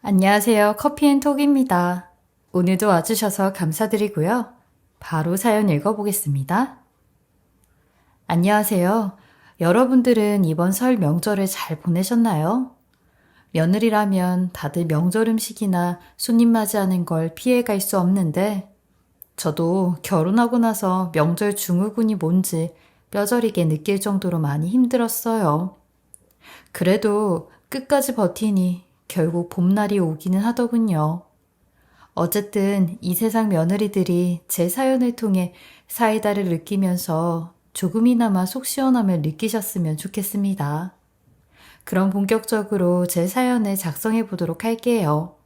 안녕하세요. 커피앤톡입니다. 오늘도 와주셔서 감사드리고요. 바로 사연 읽어보겠습니다. 안녕하세요. 여러분들은 이번 설 명절을 잘 보내셨나요? 며느리라면 다들 명절 음식이나 손님 맞이하는 걸 피해갈 수 없는데 저도 결혼하고 나서 명절 증후군이 뭔지 뼈저리게 느낄 정도로 많이 힘들었어요. 그래도 끝까지 버티니 결국 봄날이 오기는 하더군요. 어쨌든 이 세상 며느리들이 제 사연을 통해 사이다를 느끼면서 조금이나마 속 시원함을 느끼셨으면 좋겠습니다. 그럼 본격적으로 제 사연을 작성해 보도록 할게요.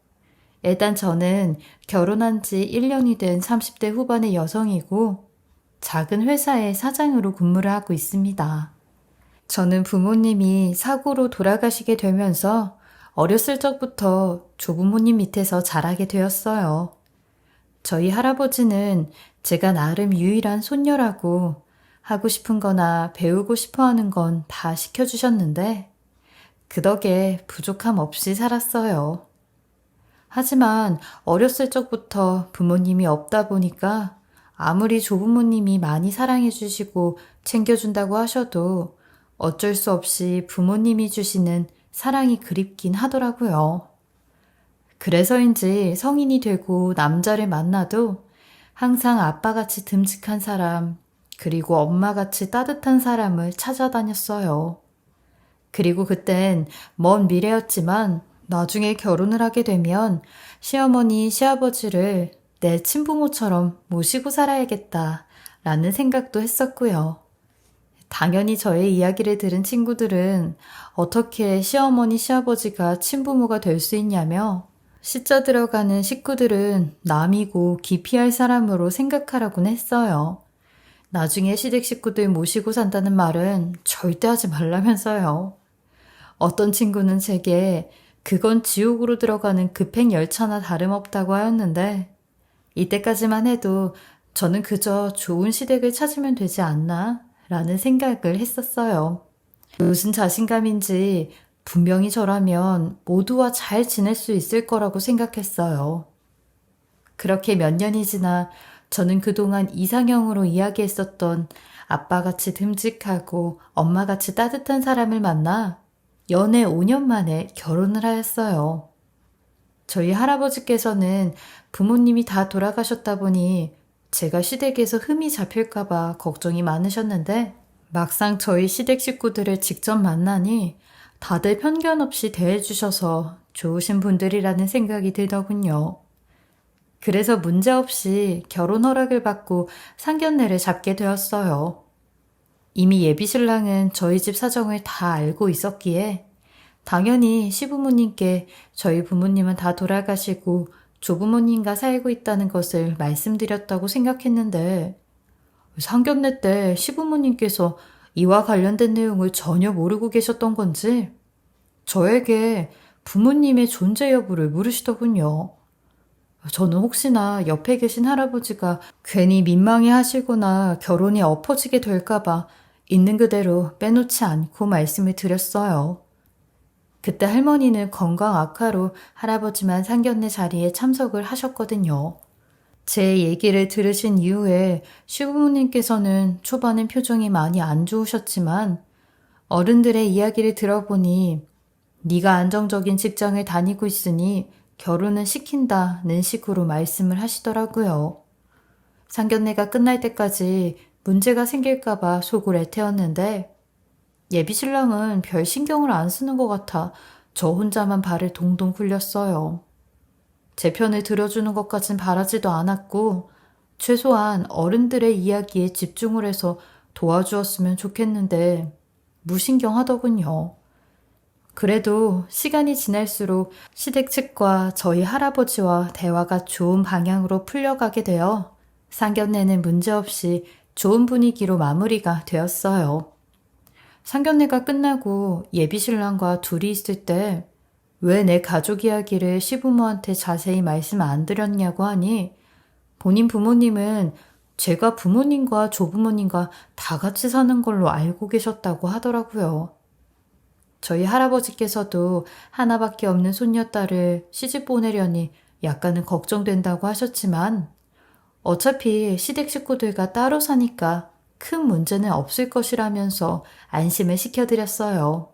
일단 저는 결혼한 지 1년이 된 30대 후반의 여성이고 작은 회사의 사장으로 근무를 하고 있습니다. 저는 부모님이 사고로 돌아가시게 되면서 어렸을 적부터 조부모님 밑에서 자라게 되었어요. 저희 할아버지는 제가 나름 유일한 손녀라고 하고 싶은 거나 배우고 싶어 하는 건 다 시켜주셨는데 그 덕에 부족함 없이 살았어요. 하지만 어렸을 적부터 부모님이 없다 보니까 아무리 조부모님이 많이 사랑해주시고 챙겨준다고 하셔도 어쩔 수 없이 부모님이 주시는 사랑이 그립긴 하더라고요. 그래서인지 성인이 되고 남자를 만나도 항상 아빠같이 듬직한 사람, 그리고 엄마같이 따뜻한 사람을 찾아다녔어요. 그리고 그땐 먼 미래였지만 나중에 결혼을 하게 되면 시어머니, 시아버지를 내 친부모처럼 모시고 살아야겠다 라는 생각도 했었고요. 당연히 저의 이야기를 들은 친구들은 어떻게 시어머니, 시아버지가 친부모가 될 수 있냐며 시자 들어가는 식구들은 남이고 기피할 사람으로 생각하라곤 했어요. 나중에 시댁 식구들 모시고 산다는 말은 절대 하지 말라면서요. 어떤 친구는 제게 그건 지옥으로 들어가는 급행 열차나 다름없다고 하였는데 이때까지만 해도 저는 그저 좋은 시댁을 찾으면 되지 않나? 라는 생각을 했었어요. 무슨 자신감인지 분명히 저라면 모두와 잘 지낼 수 있을 거라고 생각했어요. 그렇게 몇 년이 지나 저는 그동안 이상형으로 이야기했었던 아빠같이 듬직하고 엄마같이 따뜻한 사람을 만나 연애 5년 만에 결혼을 하였어요. 저희 할아버지께서는 부모님이 다 돌아가셨다 보니 제가 시댁에서 흠이 잡힐까봐 걱정이 많으셨는데 막상 저희 시댁 식구들을 직접 만나니 다들 편견 없이 대해주셔서 좋으신 분들이라는 생각이 들더군요. 그래서 문제없이 결혼 허락을 받고 상견례를 잡게 되었어요. 이미 예비신랑은 저희 집 사정을 다 알고 있었기에 당연히 시부모님께 저희 부모님은 다 돌아가시고 조부모님과 살고 있다는 것을 말씀드렸다고 생각했는데 상견례 때 시부모님께서 이와 관련된 내용을 전혀 모르고 계셨던 건지 저에게 부모님의 존재 여부를 물으시더군요. 저는 혹시나 옆에 계신 할아버지가 괜히 민망해 하시거나 결혼이 엎어지게 될까봐 있는 그대로 빼놓지 않고 말씀을 드렸어요. 그때 할머니는 건강 악화로 할아버지만 상견례 자리에 참석을 하셨거든요. 제 얘기를 들으신 이후에 시부모님께서는 초반엔 표정이 많이 안 좋으셨지만 어른들의 이야기를 들어보니 네가 안정적인 직장을 다니고 있으니 결혼은 시킨다는 식으로 말씀을 하시더라고요. 상견례가 끝날 때까지 문제가 생길까봐 속을 애태웠는데 예비신랑은 별 신경을 안 쓰는 것 같아 저 혼자만 발을 동동 굴렸어요. 제 편을 들어주는 것까진 바라지도 않았고 최소한 어른들의 이야기에 집중을 해서 도와주었으면 좋겠는데 무신경하더군요. 그래도 시간이 지날수록 시댁 측과 저희 할아버지와 대화가 좋은 방향으로 풀려가게 되어 상견례는 문제없이 좋은 분위기로 마무리가 되었어요. 상견례가 끝나고 예비신랑과 둘이 있을 때 왜 내 가족 이야기를 시부모한테 자세히 말씀 안 드렸냐고 하니 본인 부모님은 제가 부모님과 조부모님과 다 같이 사는 걸로 알고 계셨다고 하더라고요. 저희 할아버지께서도 하나밖에 없는 손녀딸을 시집 보내려니 약간은 걱정된다고 하셨지만 어차피 시댁 식구들과 따로 사니까 큰 문제는 없을 것이라면서 안심을 시켜드렸어요.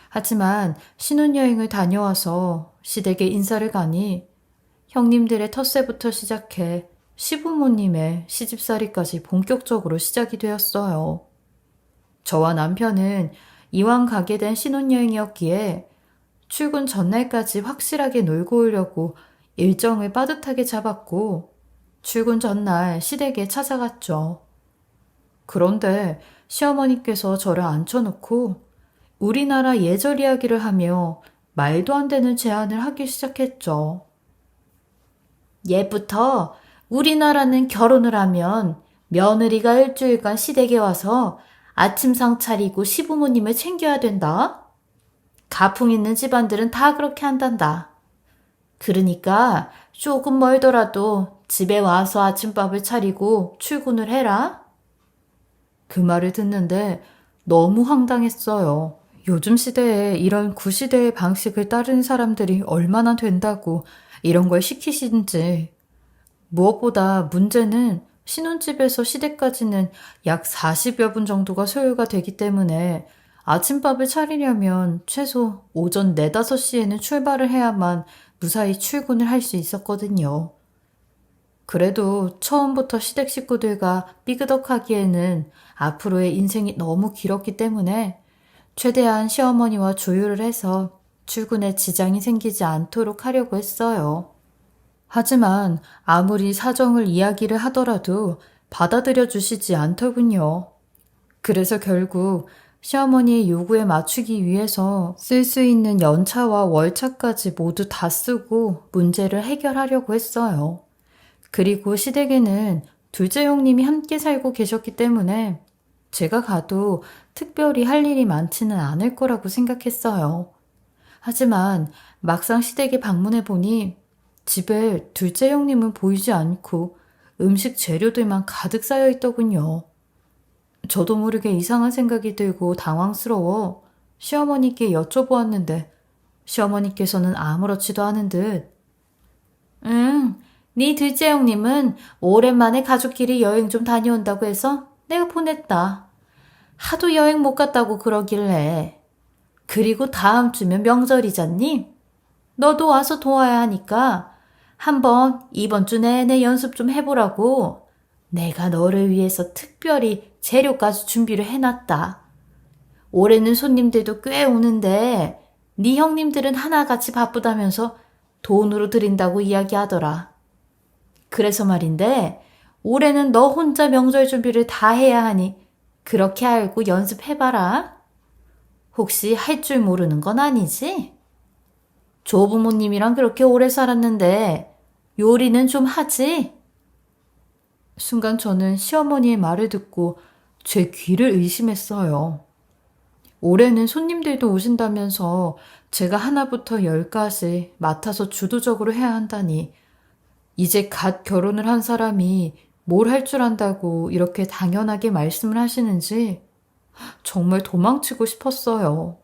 하지만 신혼여행을 다녀와서 시댁에 인사를 가니 형님들의 텃세부터 시작해 시부모님의 시집살이까지 본격적으로 시작이 되었어요. 저와 남편은 이왕 가게 된 신혼여행이었기에 출근 전날까지 확실하게 놀고 오려고 일정을 빠듯하게 잡았고 출근 전날 시댁에 찾아갔죠. 그런데 시어머니께서 저를 앉혀놓고 우리나라 예절 이야기를 하며 말도 안 되는 제안을 하기 시작했죠. 예부터 우리나라는 결혼을 하면 며느리가 일주일간 시댁에 와서 아침상 차리고 시부모님을 챙겨야 된다. 가풍 있는 집안들은 다 그렇게 한단다. 그러니까 조금 멀더라도 집에 와서 아침밥을 차리고 출근을 해라. 그 말을 듣는데 너무 황당했어요. 요즘 시대에 이런 구시대의 방식을 따르는 사람들이 얼마나 된다고 이런 걸 시키신지. 무엇보다 문제는 신혼집에서 시댁까지는 약 40여 분 정도가 소요가 되기 때문에 아침밥을 차리려면 최소 오전 4, 5시에는 출발을 해야만 무사히 출근을 할 수 있었거든요. 그래도 처음부터 시댁 식구들과 삐그덕하기에는 앞으로의 인생이 너무 길었기 때문에 최대한 시어머니와 조율을 해서 출근에 지장이 생기지 않도록 하려고 했어요. 하지만 아무리 사정을 이야기를 하더라도 받아들여 주시지 않더군요. 그래서 결국 시어머니의 요구에 맞추기 위해서 쓸 수 있는 연차와 월차까지 모두 다 쓰고 문제를 해결하려고 했어요. 그리고 시댁에는 둘째 형님이 함께 살고 계셨기 때문에 제가 가도 특별히 할 일이 많지는 않을 거라고 생각했어요. 하지만 막상 시댁에 방문해 보니 집에 둘째 형님은 보이지 않고 음식 재료들만 가득 쌓여 있더군요. 저도 모르게 이상한 생각이 들고 당황스러워 시어머니께 여쭤보았는데 시어머니께서는 아무렇지도 않은 듯 응, 네 둘째 형님은 오랜만에 가족끼리 여행 좀 다녀온다고 해서 내가 보냈다. 하도 여행 못 갔다고 그러길래. 그리고 다음 주면 명절이잖니? 너도 와서 도와야 하니까 한번 이번 주 내내 연습 좀 해보라고 내가 너를 위해서 특별히 재료까지 준비를 해놨다. 올해는 손님들도 꽤 오는데 네 형님들은 하나같이 바쁘다면서 돈으로 드린다고 이야기하더라. 그래서 말인데 올해는 너 혼자 명절 준비를 다 해야 하니 그렇게 알고 연습해봐라. 혹시 할 줄 모르는 건 아니지? 조부모님이랑 그렇게 오래 살았는데 요리는 좀 하지? 순간 저는 시어머니의 말을 듣고 제 귀를 의심했어요. 올해는 손님들도 오신다면서 제가 하나부터 10까지 맡아서 주도적으로 해야 한다니 이제 갓 결혼을 한 사람이 뭘 할 줄 안다고 이렇게 당연하게 말씀을 하시는지 정말 도망치고 싶었어요.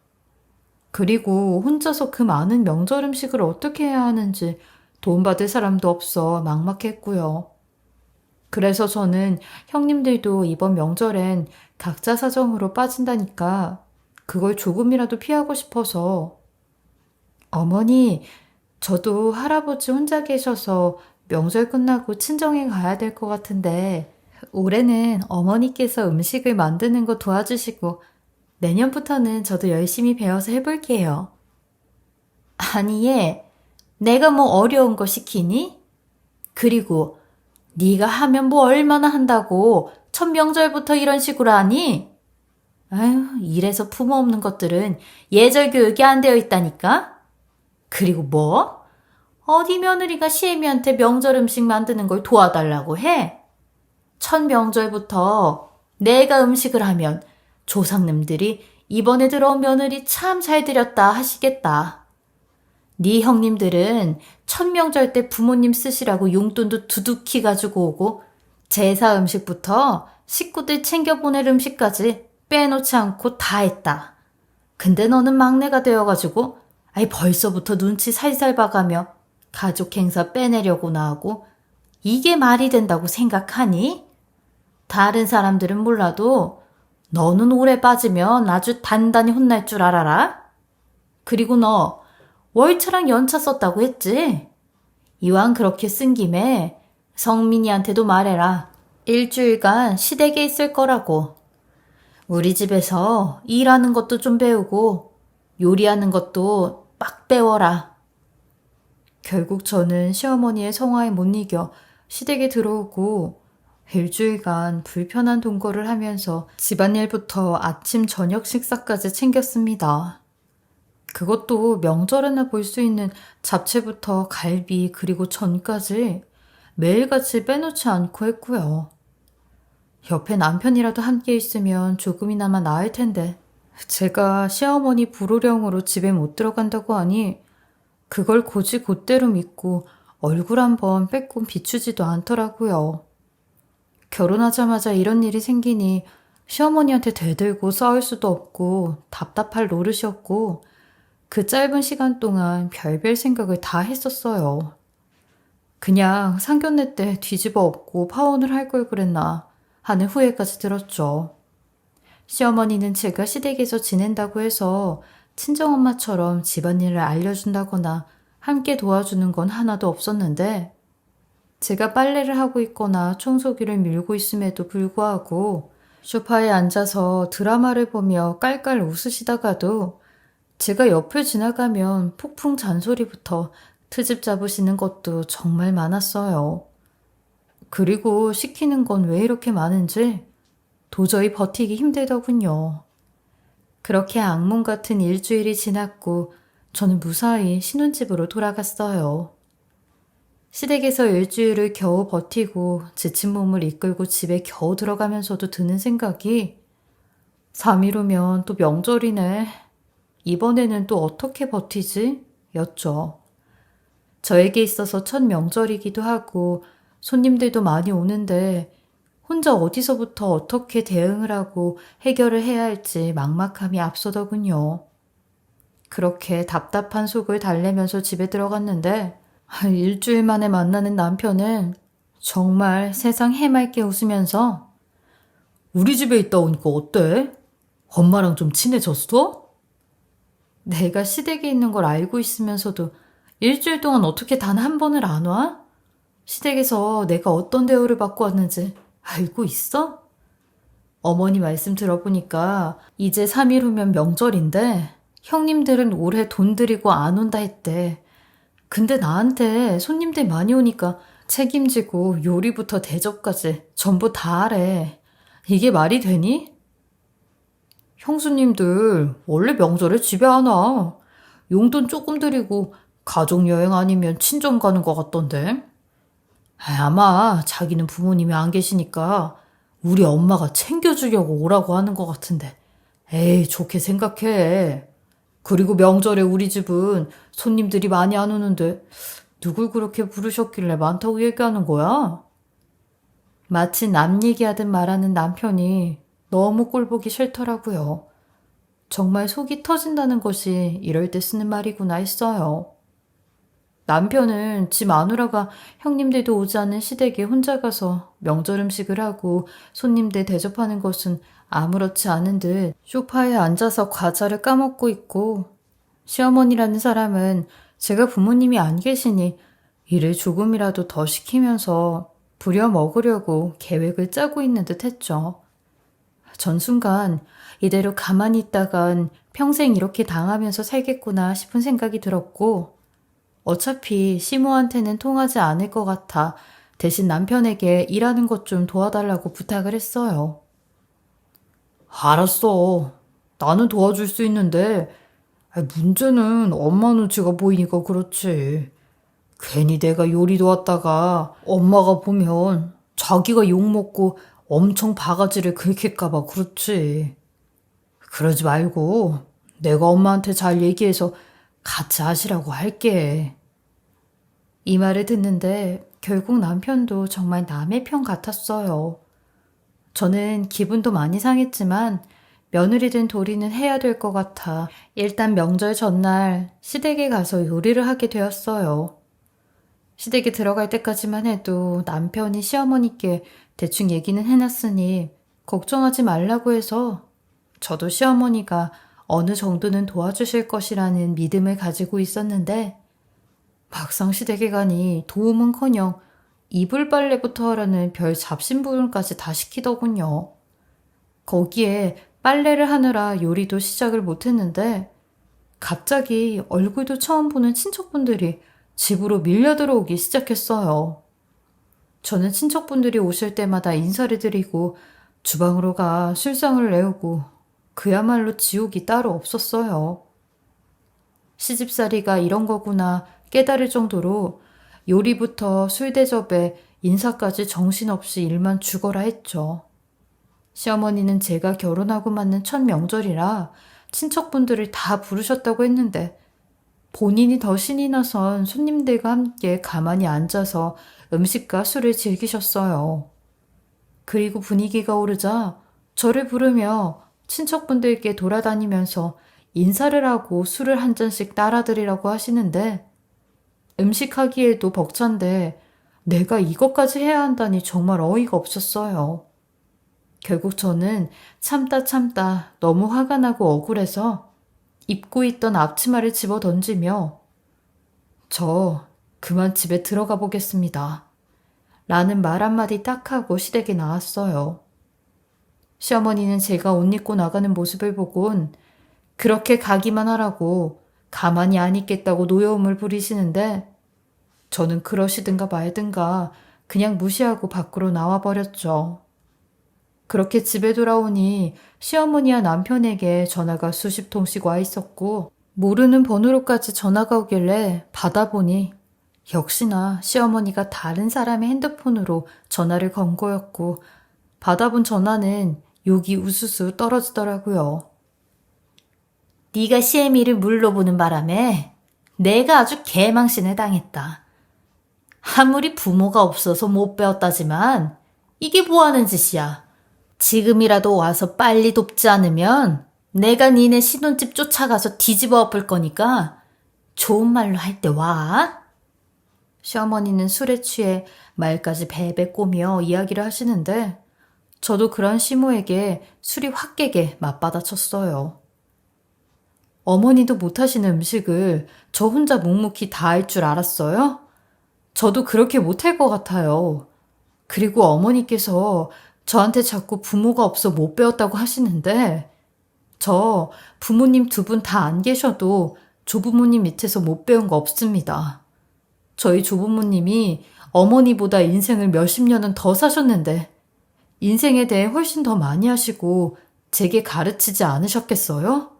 그리고 혼자서 그 많은 명절 음식을 어떻게 해야 하는지 도움받을 사람도 없어 막막했고요. 그래서 저는 형님들도 이번 명절엔 각자 사정으로 빠진다니까 그걸 조금이라도 피하고 싶어서 어머니, 저도 할아버지 혼자 계셔서 명절 끝나고 친정에 가야 될 것 같은데 올해는 어머니께서 음식을 만드는 거 도와주시고 내년부터는 저도 열심히 배워서 해볼게요. 아니 얘, 내가 뭐 어려운 거 시키니? 그리고 네가 하면 뭐 얼마나 한다고 첫 명절부터 이런 식으로 하니? 아유, 이래서 부모 없는 것들은 예절 교육이 안 되어 있다니까? 그리고 뭐? 어디 며느리가 시애미한테 명절 음식 만드는 걸 도와달라고 해? 첫 명절부터 내가 음식을 하면 조상님들이 이번에 들어온 며느리 참 잘 들였다 하시겠다. 네 형님들은 첫 명절 때 부모님 쓰시라고 용돈도 두둑히 가지고 오고 제사 음식부터 식구들 챙겨 보낼 음식까지 빼놓지 않고 다 했다. 근데 너는 막내가 되어가지고 벌써부터 눈치 살살 봐가며 가족 행사 빼내려고나 하고 이게 말이 된다고 생각하니? 다른 사람들은 몰라도 너는 오래 빠지면 아주 단단히 혼날 줄 알아라. 그리고 너 월차랑 연차 썼다고 했지? 이왕 그렇게 쓴 김에 성민이한테도 말해라. 일주일간 시댁에 있을 거라고. 우리 집에서 일하는 것도 좀 배우고 요리하는 것도 막 배워라. 결국 저는 시어머니의 성화에 못 이겨 시댁에 들어오고 일주일간 불편한 동거를 하면서 집안일부터 아침 저녁 식사까지 챙겼습니다. 그것도 명절에나 볼 수 있는 잡채부터 갈비 그리고 전까지 매일같이 빼놓지 않고 했고요. 옆에 남편이라도 함께 있으면 조금이나마 나을 텐데 제가 시어머니 불호령으로 집에 못 들어간다고 하니 그걸 고지 곧대로 믿고 얼굴 한번 빼꼼 비추지도 않더라고요. 결혼하자마자 이런 일이 생기니 시어머니한테 대들고 싸울 수도 없고 답답할 노릇이었고 그 짧은 시간 동안 별별 생각을 다 했었어요. 그냥 상견례 때 뒤집어 엎고 파혼을 할 걸 그랬나 하는 후회까지 들었죠. 시어머니는 제가 시댁에서 지낸다고 해서 친정엄마처럼 집안일을 알려준다거나 함께 도와주는 건 하나도 없었는데 제가 빨래를 하고 있거나 청소기를 밀고 있음에도 불구하고 소파에 앉아서 드라마를 보며 깔깔 웃으시다가도 제가 옆을 지나가면 폭풍 잔소리부터 트집 잡으시는 것도 정말 많았어요. 그리고 시키는 건 왜 이렇게 많은지 도저히 버티기 힘들더군요. 그렇게 악몽 같은 일주일이 지났고 저는 무사히 신혼집으로 돌아갔어요. 시댁에서 일주일을 겨우 버티고 지친 몸을 이끌고 집에 겨우 들어가면서도 드는 생각이 3일 후면 또 명절이네. 이번에는 또 어떻게 버티지? 였죠. 저에게 있어서 첫 명절이기도 하고 손님들도 많이 오는데 혼자 어디서부터 어떻게 대응을 하고 해결을 해야 할지 막막함이 앞서더군요. 그렇게 답답한 속을 달래면서 집에 들어갔는데 일주일 만에 만나는 남편은 정말 세상 해맑게 웃으면서 우리 집에 있다 오니까 어때? 엄마랑 좀 친해졌어? 내가 시댁에 있는 걸 알고 있으면서도 일주일 동안 어떻게 단 한 번을 안 와? 시댁에서 내가 어떤 대우를 받고 왔는지 알고 있어? 어머니 말씀 들어보니까 이제 3일 후면 명절인데 형님들은 올해 돈 들이고 안 온다 했대. 근데 나한테 손님들 많이 오니까 책임지고 요리부터 대접까지 전부 다 하래. 이게 말이 되니? 형수님들 원래 명절에 집에 안 와. 용돈 조금 드리고 가족여행 아니면 친정 가는 것 같던데. 아마 자기는 부모님이 안 계시니까 우리 엄마가 챙겨주려고 오라고 하는 것 같은데. 에이, 좋게 생각해. 그리고 명절에 우리 집은 손님들이 많이 안 오는데 누굴 그렇게 부르셨길래 많다고 얘기하는 거야? 마치 남 얘기하듯 말하는 남편이 너무 꼴보기 싫더라고요. 정말 속이 터진다는 것이 이럴 때 쓰는 말이구나 했어요. 남편은 집 마누라가 형님들도 오지 않는 시댁에 혼자 가서 명절 음식을 하고 손님들 대접하는 것은 아무렇지 않은 듯 소파에 앉아서 과자를 까먹고 있고 시어머니라는 사람은 제가 부모님이 안 계시니 일을 조금이라도 더 시키면서 부려먹으려고 계획을 짜고 있는 듯 했죠. 전 순간 이대로 가만히 있다간 평생 이렇게 당하면서 살겠구나 싶은 생각이 들었고 어차피 시모한테는 통하지 않을 것 같아 대신 남편에게 일하는 것 좀 도와달라고 부탁을 했어요. 알았어. 나는 도와줄 수 있는데 문제는 엄마 눈치가 보이니까 그렇지. 괜히 내가 요리 도왔다가 엄마가 보면 자기가 욕먹고 엄청 바가지를 긁힐까 봐 그렇지. 그러지 말고 내가 엄마한테 잘 얘기해서 같이 하시라고 할게. 이 말을 듣는데 결국 남편도 정말 남의 편 같았어요. 저는 기분도 많이 상했지만 며느리 된 도리는 해야 될 것 같아 일단 명절 전날 시댁에 가서 요리를 하게 되었어요. 시댁에 들어갈 때까지만 해도 남편이 시어머니께 대충 얘기는 해놨으니 걱정하지 말라고 해서 저도 시어머니가 어느 정도는 도와주실 것이라는 믿음을 가지고 있었는데 막상 시댁에 가니 도움은커녕 이불 빨래부터 하라는 별 잡신부름까지 다 시키더군요. 거기에 빨래를 하느라 요리도 시작을 못했는데 갑자기 얼굴도 처음 보는 친척분들이 집으로 밀려 들어오기 시작했어요. 저는 친척분들이 오실 때마다 인사를 드리고 주방으로 가 술상을 내오고 그야말로 지옥이 따로 없었어요. 시집살이가 이런 거구나 깨달을 정도로 요리부터 술 대접에 인사까지 정신없이 일만 죽어라 했죠. 시어머니는 제가 결혼하고 맞는 첫 명절이라 친척분들을 다 부르셨다고 했는데 본인이 더 신이 나선 손님들과 함께 가만히 앉아서 음식과 술을 즐기셨어요. 그리고 분위기가 오르자 저를 부르며 친척분들께 돌아다니면서 인사를 하고 술을 한 잔씩 따라드리라고 하시는데 음식하기에도 벅찬데 내가 이것까지 해야 한다니 정말 어이가 없었어요. 결국 저는 참다 너무 화가 나고 억울해서 입고 있던 앞치마를 집어 던지며 저 그만 집에 들어가 보겠습니다. 라는 말 한마디 딱 하고 시댁에 나왔어요. 시어머니는 제가 옷 입고 나가는 모습을 보곤 그렇게 가기만 하라고 가만히 안 있겠다고 노여움을 부리시는데 저는 그러시든가 말든가 그냥 무시하고 밖으로 나와버렸죠. 그렇게 집에 돌아오니 시어머니와 남편에게 전화가 수십 통씩 와 있었고 모르는 번호로까지 전화가 오길래 받아보니 역시나 시어머니가 다른 사람의 핸드폰으로 전화를 건 거였고 받아본 전화는 욕이 우수수 떨어지더라고요. 네가 시애미를 물러보는 바람에 내가 아주 개망신을 당했다. 아무리 부모가 없어서 못 배웠다지만 이게 뭐하는 짓이야. 지금이라도 와서 빨리 돕지 않으면 내가 니네 신혼집 쫓아가서 뒤집어 엎을 거니까 좋은 말로 할 때 와. 시어머니는 술에 취해 말까지 베베 꼬며 이야기를 하시는데 저도 그런 시모에게 술이 확 깨게 맞받아쳤어요. 어머니도 못하시는 음식을 저 혼자 묵묵히 다 할 줄 알았어요? 저도 그렇게 못할 것 같아요. 그리고 어머니께서 저한테 자꾸 부모가 없어 못 배웠다고 하시는데 저 부모님 두 분 다 안 계셔도 조부모님 밑에서 못 배운 거 없습니다. 저희 조부모님이 어머니보다 인생을 몇십 년은 더 사셨는데 인생에 대해 훨씬 더 많이 하시고 제게 가르치지 않으셨겠어요?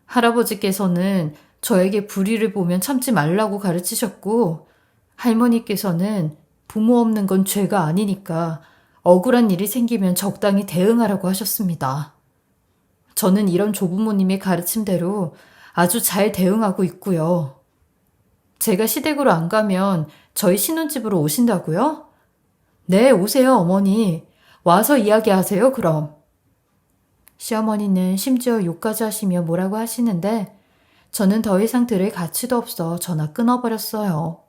할아버지께서는 저에게 불의를 보면 참지 말라고 가르치셨고 할머니께서는 부모 없는 건 죄가 아니니까 억울한 일이 생기면 적당히 대응하라고 하셨습니다. 저는 이런 조부모님의 가르침대로 아주 잘 대응하고 있고요. 제가 시댁으로 안 가면 저희 신혼집으로 오신다고요? 네, 오세요, 어머니. 와서 이야기하세요, 그럼. 시어머니는 심지어 욕까지 하시며 뭐라고 하시는데 저는 더 이상 들을 가치도 없어 전화 끊어버렸어요.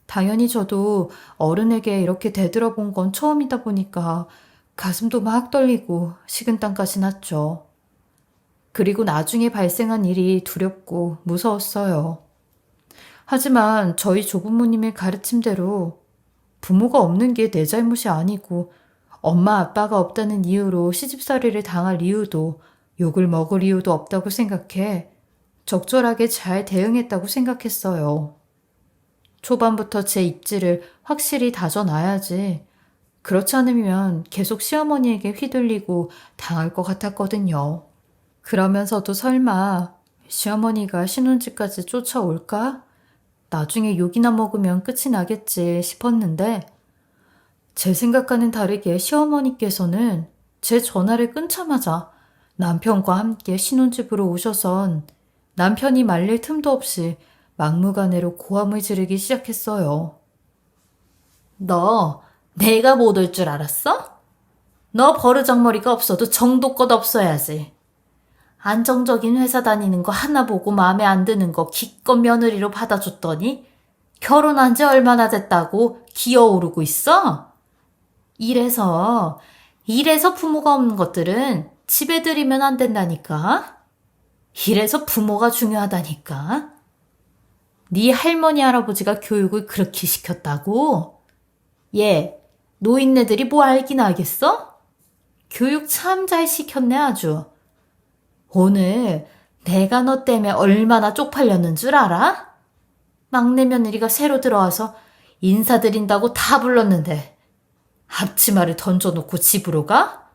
당연히 저도 어른에게 이렇게 대들어본 건 처음이다 보니까 가슴도 막 떨리고 식은땀까지 났죠. 그리고 나중에 발생한 일이 두렵고 무서웠어요. 하지만 저희 조부모님의 가르침대로 부모가 없는 게 내 잘못이 아니고 엄마 아빠가 없다는 이유로 시집살이를 당할 이유도 욕을 먹을 이유도 없다고 생각해 적절하게 잘 대응했다고 생각했어요. 초반부터 제 입지를 확실히 다져놔야지. 그렇지 않으면 계속 시어머니에게 휘둘리고 당할 것 같았거든요. 그러면서도 설마 시어머니가 신혼집까지 쫓아올까? 나중에 욕이나 먹으면 끝이 나겠지 싶었는데 제 생각과는 다르게 시어머니께서는 제 전화를 끊자마자 남편과 함께 신혼집으로 오셔선 남편이 말릴 틈도 없이 막무가내로 고함을 지르기 시작했어요. 너 내가 못 올 줄 알았어? 너 버르장머리가 없어도 정도껏 없어야지. 안정적인 회사 다니는 거 하나 보고 마음에 안 드는 거 기껏 며느리로 받아줬더니 결혼한 지 얼마나 됐다고 기어오르고 있어? 이래서 부모가 없는 것들은 집에 들이면 안 된다니까. 이래서 부모가 중요하다니까. 네 할머니 할아버지가 교육을 그렇게 시켰다고? 얘, 노인네들이 뭐 알긴 알겠어? 교육 참 잘 시켰네 아주. 오늘 내가 너 때문에 얼마나 쪽팔렸는 줄 알아? 막내 며느리가 새로 들어와서 인사드린다고 다 불렀는데 앞치마를 던져놓고 집으로 가?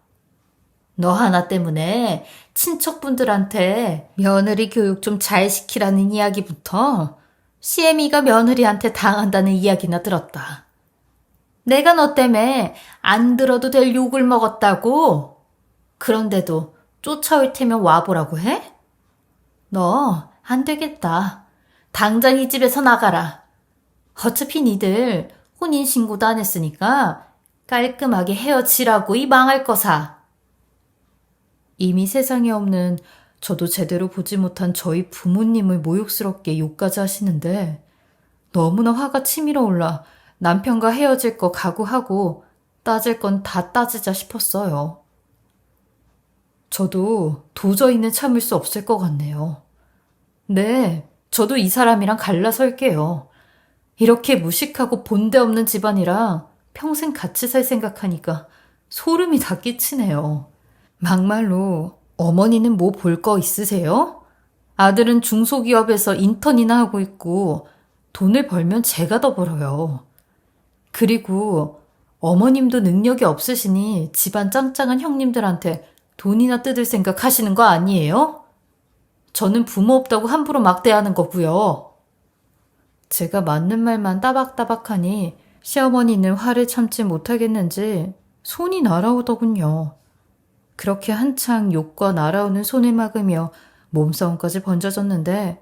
너 하나 때문에 친척분들한테 며느리 교육 좀 잘 시키라는 이야기부터 CM이가 며느리한테 당한다는 이야기나 들었다. 내가 너 때문에 안 들어도 될 욕을 먹었다고? 그런데도 쫓아올 테면 와보라고 해? 너 안 되겠다. 당장 이 집에서 나가라. 어차피 니들 혼인신고도 안 했으니까 깔끔하게 헤어지라고 이 망할 거사. 이미 세상에 없는 저도 제대로 보지 못한 저희 부모님을 모욕스럽게 욕까지 하시는데 너무나 화가 치밀어 올라 남편과 헤어질 거 각오하고 따질 건 다 따지자 싶었어요. 저도 도저히는 참을 수 없을 것 같네요. 네, 저도 이 사람이랑 갈라설게요. 이렇게 무식하고 본데 없는 집안이랑 평생 같이 살 생각하니까 소름이 다 끼치네요. 막말로 어머니는 뭐 볼 거 있으세요? 아들은 중소기업에서 인턴이나 하고 있고 돈을 벌면 제가 더 벌어요. 그리고 어머님도 능력이 없으시니 집안 짱짱한 형님들한테 돈이나 뜯을 생각 하시는 거 아니에요? 저는 부모 없다고 함부로 막대하는 거고요. 제가 맞는 말만 따박따박하니 시어머니는 화를 참지 못하겠는지 손이 날아오더군요. 그렇게 한창 욕과 날아오는 손을 막으며 몸싸움까지 번져졌는데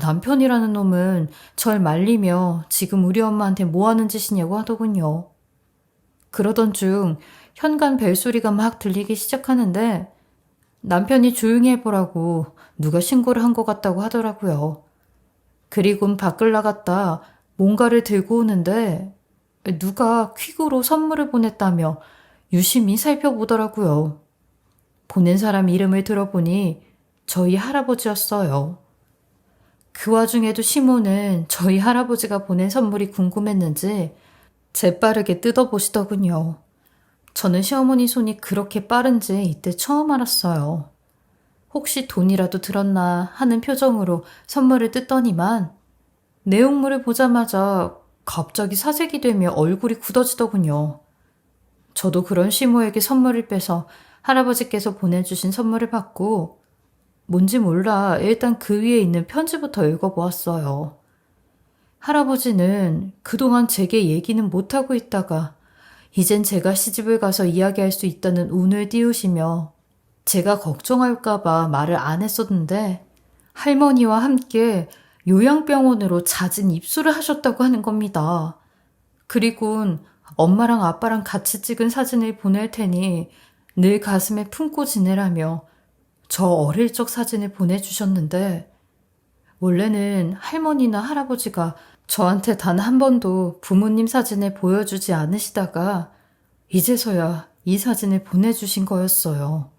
남편이라는 놈은 절 말리며 지금 우리 엄마한테 뭐 하는 짓이냐고 하더군요. 그러던 중 현관 벨소리가 막 들리기 시작하는데 남편이 조용히 해보라고 누가 신고를 한 것 같다고 하더라고요. 그리곤 밖을 나갔다 뭔가를 들고 오는데 누가 퀵으로 선물을 보냈다며 유심히 살펴보더라고요. 보낸 사람 이름을 들어보니 저희 할아버지였어요. 그 와중에도 시모는 저희 할아버지가 보낸 선물이 궁금했는지 재빠르게 뜯어보시더군요. 저는 시어머니 손이 그렇게 빠른지 이때 처음 알았어요. 혹시 돈이라도 들었나 하는 표정으로 선물을 뜯더니만 내용물을 보자마자 갑자기 사색이 되며 얼굴이 굳어지더군요. 저도 그런 시모에게 선물을 빼서 할아버지께서 보내주신 선물을 받고 뭔지 몰라 일단 그 위에 있는 편지부터 읽어보았어요. 할아버지는 그동안 제게 얘기는 못하고 있다가 이젠 제가 시집을 가서 이야기할 수 있다는 운을 띄우시며 제가 걱정할까봐 말을 안 했었는데 할머니와 함께 요양병원으로 잦은 입수를 하셨다고 하는 겁니다. 그리곤 엄마랑 아빠랑 같이 찍은 사진을 보낼 테니 늘 가슴에 품고 지내라며 저 어릴 적 사진을 보내주셨는데 원래는 할머니나 할아버지가 저한테 단 한 번도 부모님 사진을 보여주지 않으시다가 이제서야 이 사진을 보내주신 거였어요.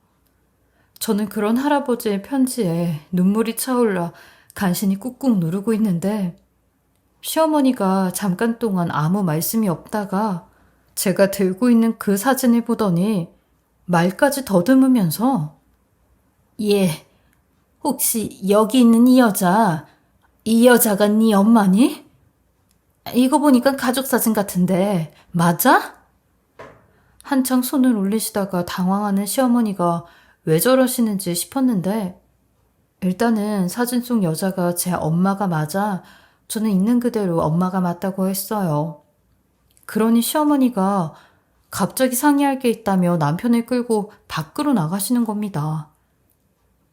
저는 그런 할아버지의 편지에 눈물이 차올라 간신히 꾹꾹 누르고 있는데 시어머니가 잠깐 동안 아무 말씀이 없다가 제가 들고 있는 그 사진을 보더니 말까지 더듬으면서 예, 혹시 여기 있는 이 여자가 네 엄마니? 이거 보니까 가족 사진 같은데 맞아? 한창 손을 올리시다가 당황하는 시어머니가 왜 저러시는지 싶었는데 일단은 사진 속 여자가 제 엄마가 맞아 저는 있는 그대로 엄마가 맞다고 했어요. 그러니 시어머니가 갑자기 상의할 게 있다며 남편을 끌고 밖으로 나가시는 겁니다.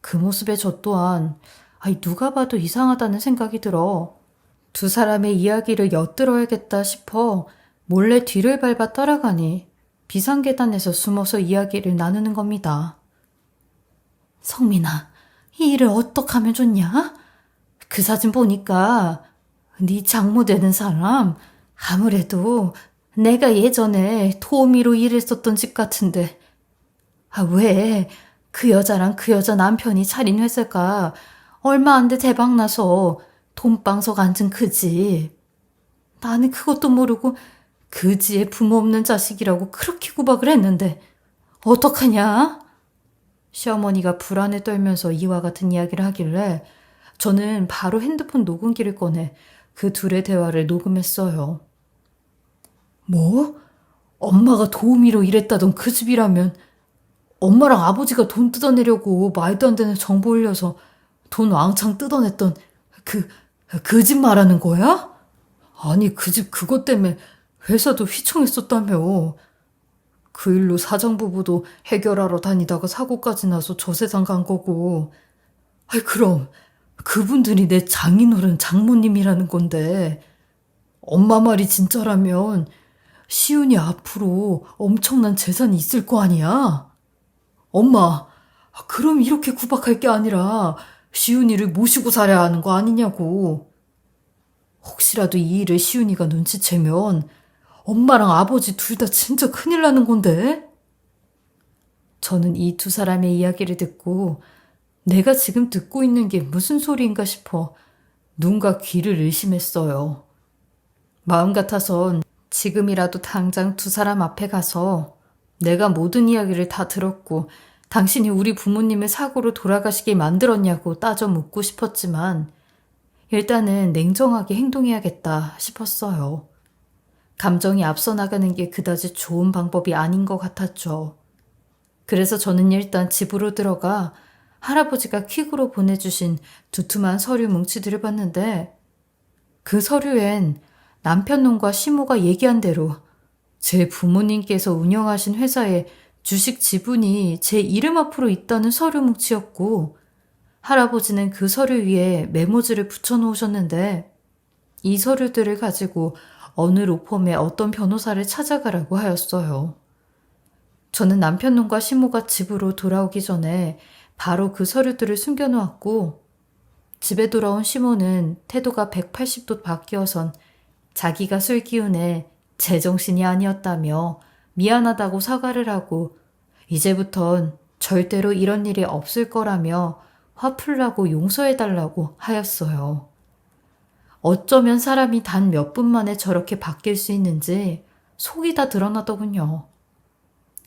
그 모습에 저 또한 누가 봐도 이상하다는 생각이 들어 두 사람의 이야기를 엿들어야겠다 싶어 몰래 뒤를 밟아 따라가니 비상계단에서 숨어서 이야기를 나누는 겁니다. 성민아, 이 일을 어떡하면 좋냐? 그 사진 보니까 네 장모 되는 사람 아무래도 내가 예전에 도우미로 일했었던 집 같은데 왜 그 여자랑 그 여자 남편이 차린 회사가 얼마 안 돼 대박나서 돈방석 앉은 그 집. 나는 그것도 모르고 그지의 부모 없는 자식이라고 그렇게 구박을 했는데 어떡하냐? 시어머니가 불안에 떨면서 이와 같은 이야기를 하길래 저는 바로 핸드폰 녹음기를 꺼내 그 둘의 대화를 녹음했어요. 뭐? 엄마가 도우미로 일했다던 그 집이라면 엄마랑 아버지가 돈 뜯어내려고 말도 안 되는 정보 올려서 돈 왕창 뜯어냈던 그 집 말하는 거야? 아니, 그 집 그것 때문에 회사도 휘청했었다며. 그 일로 사정부부도 해결하러 다니다가 사고까지 나서 저 세상 간 거고. 아이, 그럼 그분들이 내 장인어른 장모님이라는 건데 엄마 말이 진짜라면 시훈이 앞으로 엄청난 재산이 있을 거 아니야? 엄마, 그럼 이렇게 구박할 게 아니라 시훈이를 모시고 살아야 하는 거 아니냐고. 혹시라도 이 일을 시훈이가 눈치채면 엄마랑 아버지 둘 다 진짜 큰일 나는 건데? 저는 이 두 사람의 이야기를 듣고 내가 지금 듣고 있는 게 무슨 소리인가 싶어 눈과 귀를 의심했어요. 마음 같아선 지금이라도 당장 두 사람 앞에 가서 내가 모든 이야기를 다 들었고 당신이 우리 부모님을 사고로 돌아가시게 만들었냐고 따져 묻고 싶었지만 일단은 냉정하게 행동해야겠다 싶었어요. 감정이 앞서 나가는 게 그다지 좋은 방법이 아닌 것 같았죠. 그래서 저는 일단 집으로 들어가 할아버지가 퀵으로 보내주신 두툼한 서류 뭉치들을 봤는데 그 서류엔 남편 놈과 시모가 얘기한 대로 제 부모님께서 운영하신 회사에 주식 지분이 제 이름 앞으로 있다는 서류 뭉치였고 할아버지는 그 서류 위에 메모지를 붙여놓으셨는데 이 서류들을 가지고 어느 로펌의 어떤 변호사를 찾아가라고 하였어요. 저는 남편 놈과 시모가 집으로 돌아오기 전에 바로 그 서류들을 숨겨놓았고 집에 돌아온 시모는 태도가 180도 바뀌어선 자기가 술 기운에 제정신이 아니었다며 미안하다고 사과를 하고 이제부턴 절대로 이런 일이 없을 거라며 화풀 나고 용서해달라고 하였어요. 어쩌면 사람이 단 몇 분 만에 저렇게 바뀔 수 있는지 속이 다 드러나더군요.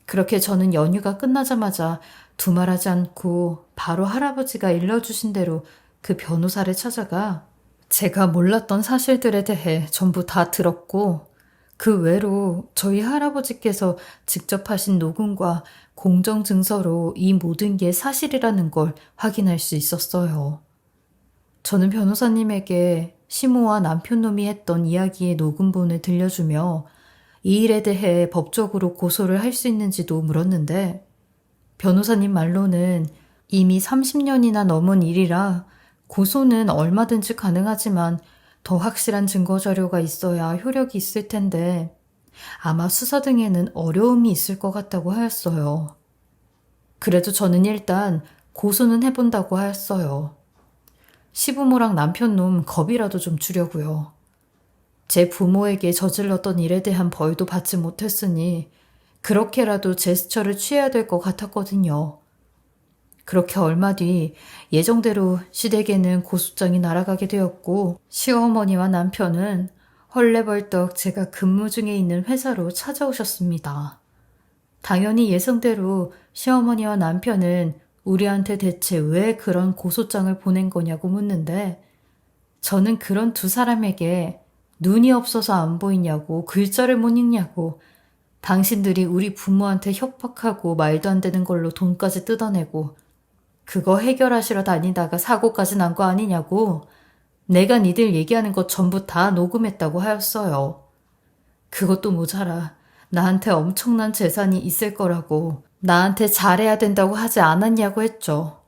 그렇게 저는 연휴가 끝나자마자 두말하지 않고 바로 할아버지가 일러주신 대로 그 변호사를 찾아가 제가 몰랐던 사실들에 대해 전부 다 들었고 그 외로 저희 할아버지께서 직접 하신 녹음과 공정증서로 이 모든 게 사실이라는 걸 확인할 수 있었어요. 저는 변호사님에게 시모와 남편놈이 했던 이야기의 녹음본을 들려주며 이 일에 대해 법적으로 고소를 할 수 있는지도 물었는데 변호사님 말로는 이미 30년이나 넘은 일이라 고소는 얼마든지 가능하지만 더 확실한 증거 자료가 있어야 효력이 있을 텐데 아마 수사 등에는 어려움이 있을 것 같다고 하였어요. 그래도 저는 일단 고소는 해본다고 하였어요. 시부모랑 남편놈 겁이라도 좀 주려고요. 제 부모에게 저질렀던 일에 대한 벌도 받지 못했으니 그렇게라도 제스처를 취해야 될 것 같았거든요. 그렇게 얼마 뒤 예정대로 시댁에는 고소장이 날아가게 되었고 시어머니와 남편은 헐레벌떡 제가 근무 중에 있는 회사로 찾아오셨습니다. 당연히 예상대로 시어머니와 남편은 우리한테 대체 왜 그런 고소장을 보낸 거냐고 묻는데 저는 그런 두 사람에게 눈이 없어서 안 보이냐고 글자를 못 읽냐고 당신들이 우리 부모한테 협박하고 말도 안 되는 걸로 돈까지 뜯어내고 그거 해결하시러 다니다가 사고까지 난 거 아니냐고 내가 니들 얘기하는 것 전부 다 녹음했다고 하였어요. 그것도 모자라 나한테 엄청난 재산이 있을 거라고 나한테 잘해야 된다고 하지 않았냐고 했죠.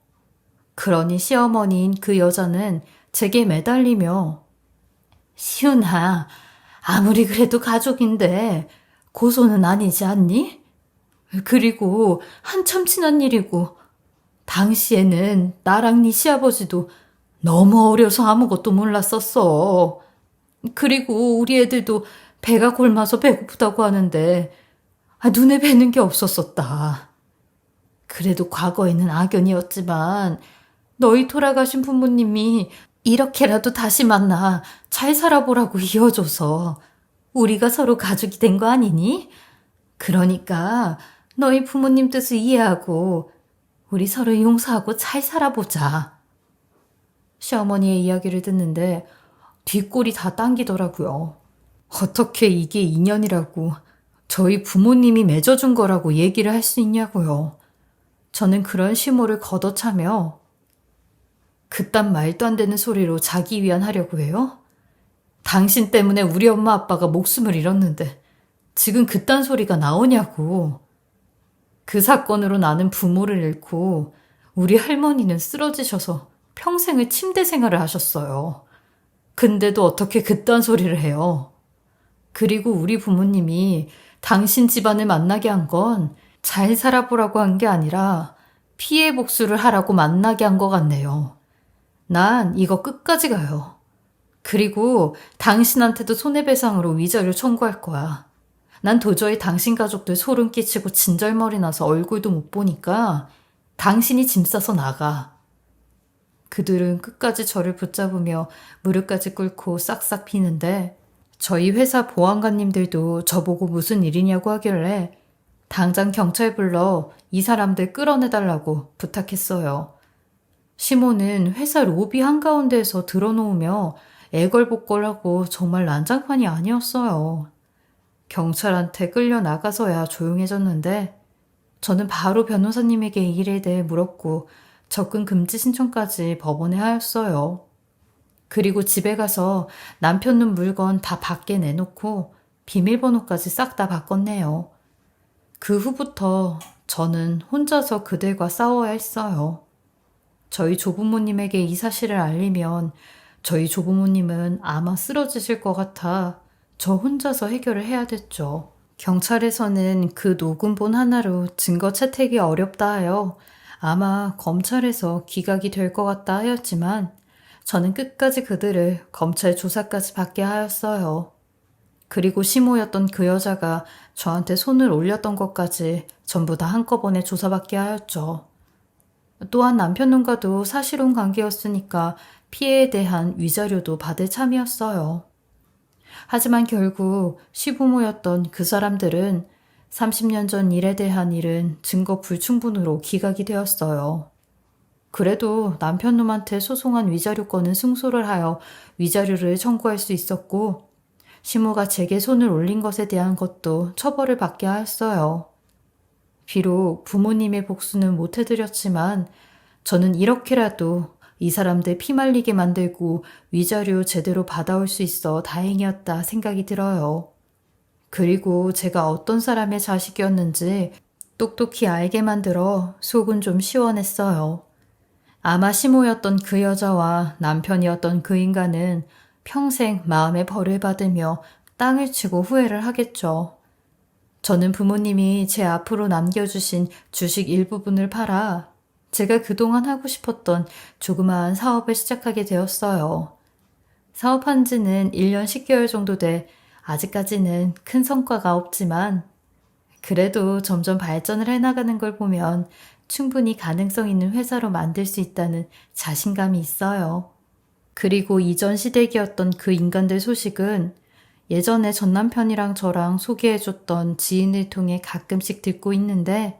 그러니 시어머니인 그 여자는 제게 매달리며 시은아, 아무리 그래도 가족인데 고소는 아니지 않니? 그리고 한참 지난 일이고 당시에는 나랑 네 시아버지도 너무 어려서 아무것도 몰랐었어. 그리고 우리 애들도 배가 골마서 배고프다고 하는데 눈에 뵈는 게 없었었다. 그래도 과거에는 악연이었지만 너희 돌아가신 부모님이 이렇게라도 다시 만나 잘 살아보라고 이어줘서 우리가 서로 가족이 된 거 아니니? 그러니까 너희 부모님 뜻을 이해하고 우리 서로 용서하고 잘 살아보자. 시어머니의 이야기를 듣는데 뒷골이 다 당기더라고요. 어떻게 이게 인연이라고 저희 부모님이 맺어준 거라고 얘기를 할 수 있냐고요. 저는 그런 심호를 걷어차며 그딴 말도 안 되는 소리로 자기 위안하려고 해요? 당신 때문에 우리 엄마 아빠가 목숨을 잃었는데 지금 그딴 소리가 나오냐고. 그 사건으로 나는 부모를 잃고 우리 할머니는 쓰러지셔서 평생을 침대 생활을 하셨어요. 근데도 어떻게 그딴 소리를 해요? 그리고 우리 부모님이 당신 집안을 만나게 한 건 잘 살아보라고 한 게 아니라 피해 복수를 하라고 만나게 한 것 같네요. 난 이거 끝까지 가요. 그리고 당신한테도 손해배상으로 위자료 청구할 거야. 난 도저히 당신 가족들 소름 끼치고 진절머리 나서 얼굴도 못 보니까 당신이 짐 싸서 나가. 그들은 끝까지 저를 붙잡으며 무릎까지 꿇고 싹싹 비는데 저희 회사 보안관님들도 저보고 무슨 일이냐고 하길래 당장 경찰 불러 이 사람들 끌어내달라고 부탁했어요. 시모는 회사 로비 한가운데에서 드러놓으며 애걸복걸하고 정말 난장판이 아니었어요. 경찰한테 끌려 나가서야 조용해졌는데 저는 바로 변호사님에게 이 일에 대해 물었고 접근 금지 신청까지 법원에 하였어요. 그리고 집에 가서 남편 놈 물건 다 밖에 내놓고 비밀번호까지 싹 다 바꿨네요. 그 후부터 저는 혼자서 그들과 싸워야 했어요. 저희 조부모님에게 이 사실을 알리면 저희 조부모님은 아마 쓰러지실 것 같아 저 혼자서 해결을 해야 됐죠. 경찰에서는 그 녹음본 하나로 증거 채택이 어렵다 하여 아마 검찰에서 기각이 될 것 같다 하였지만 저는 끝까지 그들을 검찰 조사까지 받게 하였어요. 그리고 시모였던 그 여자가 저한테 손을 올렸던 것까지 전부 다 한꺼번에 조사받게 하였죠. 또한 남편놈과도 사실혼 관계였으니까 피해에 대한 위자료도 받을 참이었어요. 하지만 결국 시부모였던 그 사람들은 30년 전 일에 대한 일은 증거 불충분으로 기각이 되었어요. 그래도 남편놈한테 소송한 위자료권은 승소를 하여 위자료를 청구할 수 있었고 시모가 제게 손을 올린 것에 대한 것도 처벌을 받게 하였어요. 비록 부모님의 복수는 못 해드렸지만 저는 이렇게라도 이 사람들 피말리게 만들고 위자료 제대로 받아올 수 있어 다행이었다 생각이 들어요. 그리고 제가 어떤 사람의 자식이었는지 똑똑히 알게 만들어 속은 좀 시원했어요. 아마 시모였던 그 여자와 남편이었던 그 인간은 평생 마음의 벌을 받으며 땅을 치고 후회를 하겠죠. 저는 부모님이 제 앞으로 남겨주신 주식 일부분을 팔아 제가 그동안 하고 싶었던 조그마한 사업을 시작하게 되었어요. 사업한 지는 1년 10개월 정도 돼 아직까지는 큰 성과가 없지만 그래도 점점 발전을 해나가는 걸 보면 충분히 가능성 있는 회사로 만들 수 있다는 자신감이 있어요. 그리고 이전 시댁이었던 그 인간들 소식은 예전에 전 남편이랑 저랑 소개해줬던 지인을 통해 가끔씩 듣고 있는데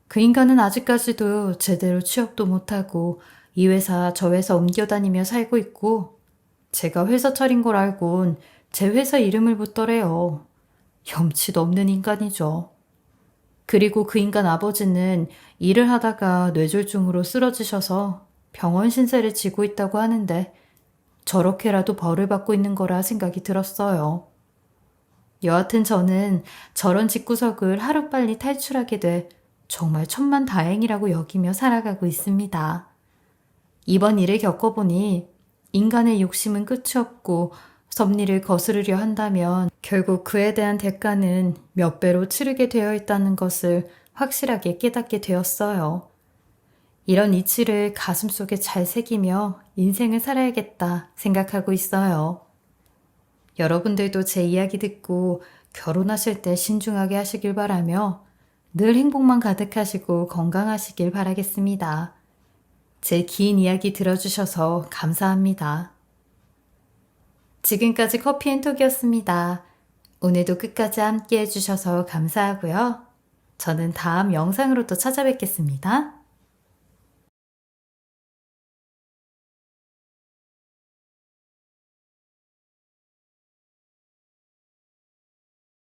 그 인간은 아직까지도 제대로 취업도 못하고 이 회사 저 회사 옮겨다니며 살고 있고 제가 회사 차린 걸 알곤 제 회사 이름을 묻더래요. 염치도 없는 인간이죠. 그리고 그 인간 아버지는 일을 하다가 뇌졸중으로 쓰러지셔서 병원 신세를 지고 있다고 하는데 저렇게라도 벌을 받고 있는 거라 생각이 들었어요. 여하튼 저는 저런 집구석을 하루빨리 탈출하게 돼 정말 천만다행이라고 여기며 살아가고 있습니다. 이번 일을 겪어보니 인간의 욕심은 끝이 없고 섭리를 거스르려 한다면 결국 그에 대한 대가는 몇 배로 치르게 되어 있다는 것을 확실하게 깨닫게 되었어요. 이런 이치를 가슴속에 잘 새기며 인생을 살아야겠다 생각하고 있어요. 여러분들도 제 이야기 듣고 결혼하실 때 신중하게 하시길 바라며 늘 행복만 가득하시고 건강하시길 바라겠습니다. 제 긴 이야기 들어주셔서 감사합니다. 지금까지 커피앤톡이었습니다. 오늘도 끝까지 함께 해주셔서 감사하고요. 저는 다음 영상으로 또 찾아뵙겠습니다.